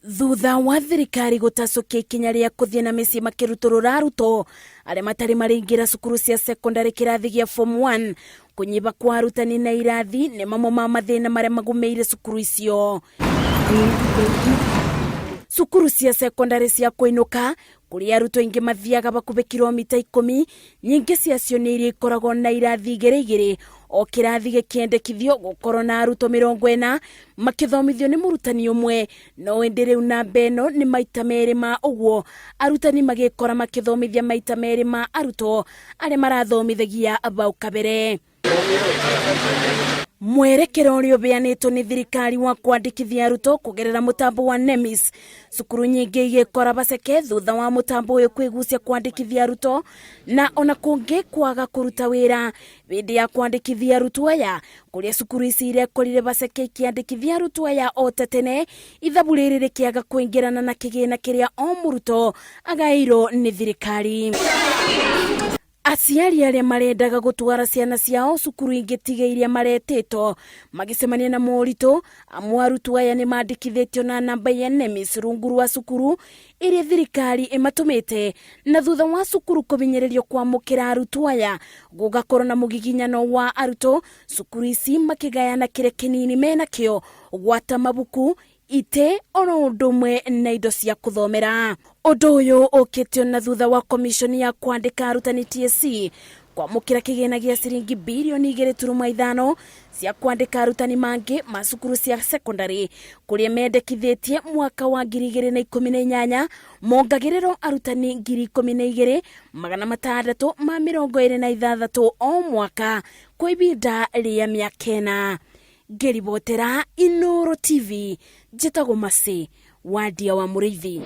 Thutha wa thirikari gutacokia ikinya ria kuthie na micii makiruturura arutwo aria matari maringira cukuru cia secondary kirathi gia form 1 kunyiba kwa arutani na irathi ni mamwe ma mathina maria magumiire cukuru icio. Cukuru cia secondary cia kuinuka kuria arutwo ingi mathiaga bakube kilomita 10, nyingi ciacio ni iria ikoragwo na irathi igiri o kirathi gikiendekithio gukorwo na arutwo 40 makithomithio ni murutani umwe, no indi riu namba ino ni maita meri ma uguo arutani magikora makithomithia maita meri ma arutwo aria marathomithagia bau kabere. Mwerekero uria ubeanitwo ni thirikari wa kwandikithia arutwo kugerera mutambo wa NEMIS, cukuru nyingi igikora baceke thutha wa mutambo uyu kwigucia kwandikithia arutwo na ona kungi kwaga kuruta wira bindi ya kwandikithia arutwo aya, kuria cukuru ici irekorire baceke ikiandikithia arutwo aya othe tene ithabu riri rikiaga kuingirana na kigina kiria o murutwo agairwo ni thirikari. Aciari aria marendaga gutwara ciana ciao cukuru ingi tiga iria maretĩtwo magicemania na Moritu, amwe arutwo aya ni mandikithĩtio na namba ya NEMIS rungu rwa cukuru iria thirikari imatumĩte, na thutha wa cukuru kuvinyererio kwamukira arutwo aya gugakorwo na mugiginyano wa arutwo, cukuru ici makigayana kire kinini menakio gwata mabuku, ite ona undu umwe na indo cia kuthomera. Undu uyu ukitio na thutha wa komishoni ya kwandika arutani TSC kwamukira kigina gia ciringi bilioni 2.5 cia kwandika arutani mangi macukuru cia secondary kuria mendekithĩtie mwaka wa 2018 mongagĩrĩrwo arutani 12,626 o mwaka kwa ivinda ria miaka 4. Ngiribotera Inoro TV, njitagwo Masi, wadia wa Murithi.